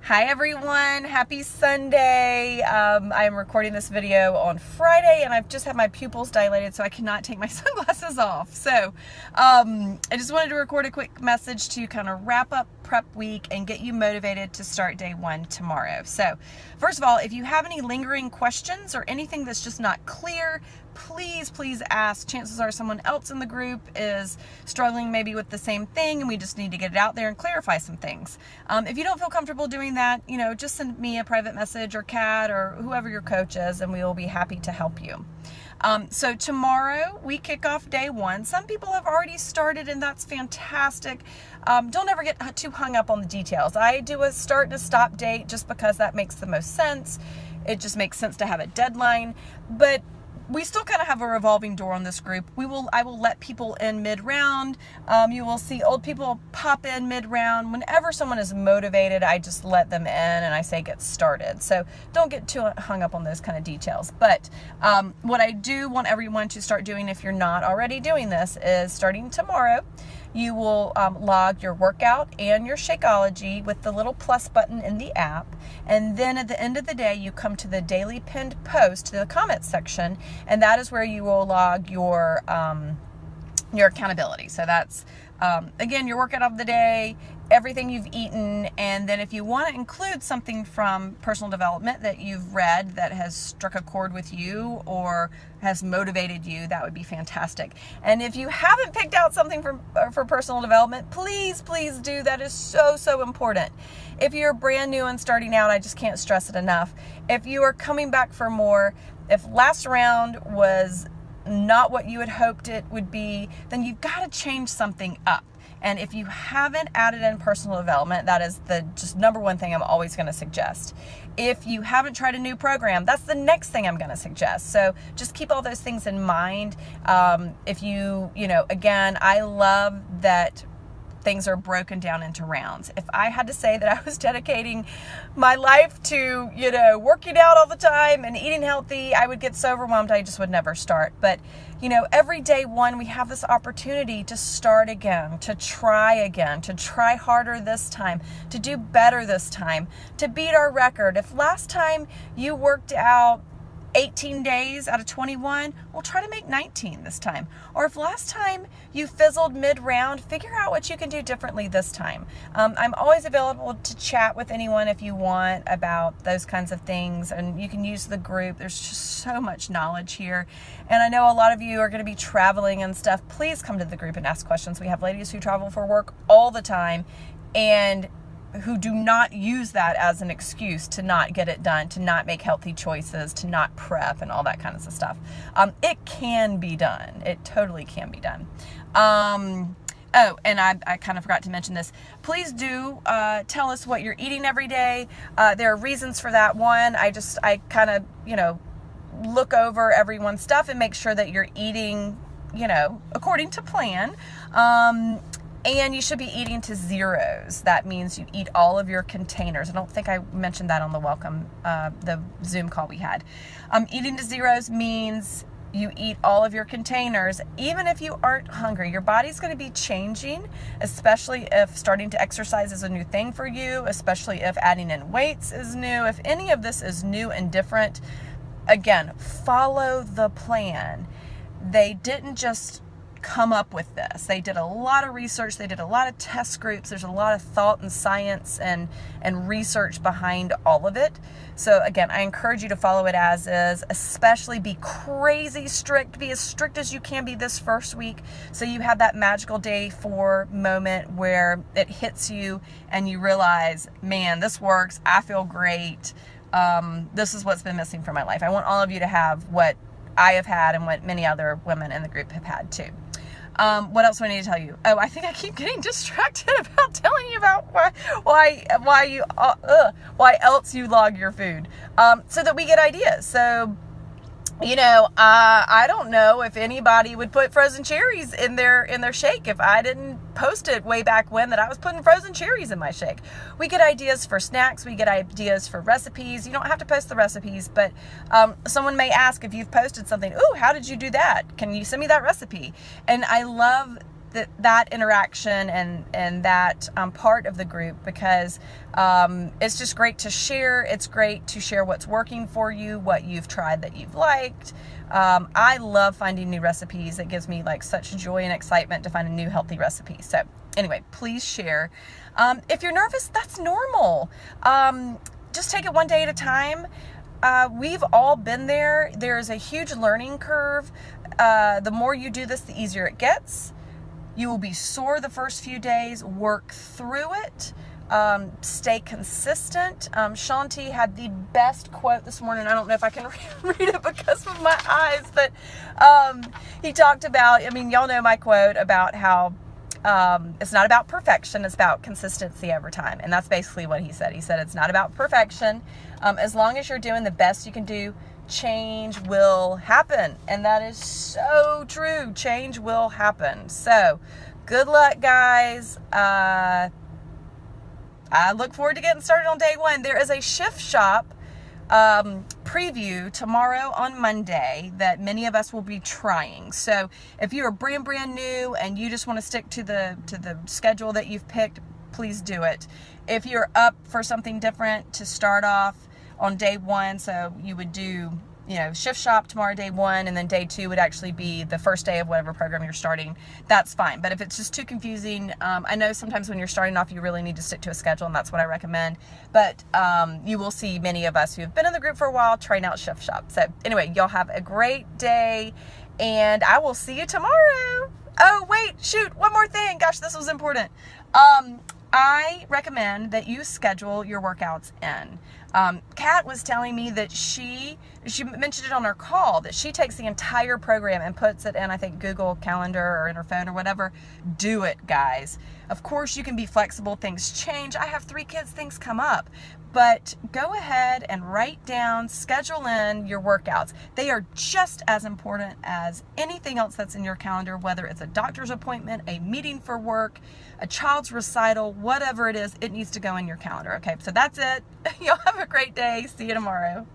Hi everyone, happy Sunday. I am recording this video on Friday and I've just had my pupils dilated so I cannot take my sunglasses off. So I just wanted to record a quick message to kind of wrap up prep week and get you motivated to start day one tomorrow. So first of all, if you have any lingering questions or anything that's just not clear, please ask. Chances are someone else in the group is struggling maybe with the same thing and we just need to get it out there and clarify some things. If you don't feel comfortable doing that, just send me a private message or Kat or whoever your coach is and we will be happy to help you. So tomorrow we kick off day one. Some people have already started and that's fantastic. Don't ever get too hung up on the details. I do a start and a stop date just because that makes the most sense. It just makes sense to have a deadline, but we still kind of have a revolving door on this group. I will let people in mid-round. You will see old people pop in mid-round. Whenever someone is motivated, I just let them in and I say get started. So don't get too hung up on those kind of details. But what I do want everyone to start doing, if you're not already doing this, is starting tomorrow, you will log your workout and your Shakeology with the little plus button in the app. And then at the end of the day, you come to the daily pinned post, to the comments section, and that is where you will log your accountability. So that's, again, your workout of the day, everything you've eaten, and then if you want to include something from personal development that you've read that has struck a chord with you or has motivated you, that would be fantastic. And if you haven't picked out something for personal development, please do. That is so important. If you're brand new and starting out, I just can't stress it enough. If you are coming back for more, if last round was not what you had hoped it would be, then you've got to change something up. And if you haven't added in personal development, that is the just number one thing I'm always going to suggest. If you haven't tried a new program, that's the next thing I'm going to suggest. So just keep all those things in mind. If again, I love that things are broken down into rounds. If I had to say that I was dedicating my life to, working out all the time and eating healthy, I would get so overwhelmed I just would never start. But, every day one, we have this opportunity to start again, to try harder this time, to do better this time, to beat our record. If last time you worked out 18 days out of 21, we'll try to make 19 this time. Or if last time you fizzled mid-round, figure out what you can do differently this time. I'm always available to chat with anyone if you want about those kinds of things, and you can use the group. There's just so much knowledge here. And I know a lot of you are going to be traveling and stuff. Please come to the group and ask questions. We have ladies who travel for work all the time and who do not use that as an excuse to not get it done, to not make healthy choices, to not prep and all that kind of stuff. It can be done. It totally can be done. Oh, and I kind of forgot to mention this. Please do tell us what you're eating every day. There are reasons for that. One, I kind of, look over everyone's stuff and make sure that you're eating, according to plan. And you should be eating to zeros. That means you eat all of your containers. I don't think I mentioned that on the welcome, the Zoom call we had. Eating to zeros means you eat all of your containers, even if you aren't hungry. Your body's going to be changing, especially if starting to exercise is a new thing for you, especially if adding in weights is new. If any of this is new and different, again, follow the plan. They didn't just come up with this. They did a lot of research. They did a lot of test groups. There's a lot of thought and science and research behind all of it. So again, I encourage you to follow it as is, especially be crazy strict, be as strict as you can be this first week. So you have that magical day 4 moment where it hits you and you realize, man, this works. I feel great. This is what's been missing from my life. I want all of you to have what I have had and what many other women in the group have had too. What else do I need to tell you? Oh, I think I keep getting distracted about telling you about why else you log your food, so that we get ideas. So, I don't know if anybody would put frozen cherries in their shake if I didn't post it way back when that I was putting frozen cherries in my shake. We get ideas for snacks. We get ideas for recipes. You don't have to post the recipes, but someone may ask if you've posted something. Ooh, how did you do that? Can you send me that recipe? And I love that interaction and that part of the group, because it's just great to share. It's great to share what's working for you, what you've tried that you've liked. I love finding new recipes. It gives me like such joy and excitement to find a new healthy recipe. So anyway, please share. If you're nervous, that's normal. Just take it one day at a time. We've all been there. There's a huge learning curve. The more you do this, the easier it gets. You will be sore the first few days. Work through it. Stay consistent. Shanti had the best quote this morning. I don't know if I can read it because of my eyes, but he talked about, y'all know my quote about how it's not about perfection, it's about consistency over time. And that's basically what he said. He said it's not about perfection. As long as you're doing the best you can do, change will happen. And that is so true. Change will happen. So good luck, guys. I look forward to getting started on day one. There is a Shift Shop preview tomorrow on Monday that many of us will be trying. So if you are brand new and you just want to stick to the schedule that you've picked, please do it. If you're up for something different to start off on day one, so you would do Shift Shop tomorrow, day one, and then day two would actually be the first day of whatever program you're starting, that's fine. But if it's just too confusing, I know sometimes when you're starting off, you really need to stick to a schedule, and that's what I recommend. But you will see many of us who have been in the group for a while trying out Shift Shop. So anyway, y'all have a great day, and I will see you tomorrow. Oh, wait, shoot, one more thing. Gosh, this was important. I recommend that you schedule your workouts in. Kat was telling me that she mentioned it on her call, that she takes the entire program and puts it in, I think, Google Calendar or in her phone or whatever. Do it, guys. Of course, you can be flexible. Things change. I have 3 kids. Things come up. But go ahead and write down, schedule in your workouts. They are just as important as anything else that's in your calendar, whether it's a doctor's appointment, a meeting for work, a child's recital, whatever it is, it needs to go in your calendar. Okay, so that's it. Y'all have a great day. See you tomorrow.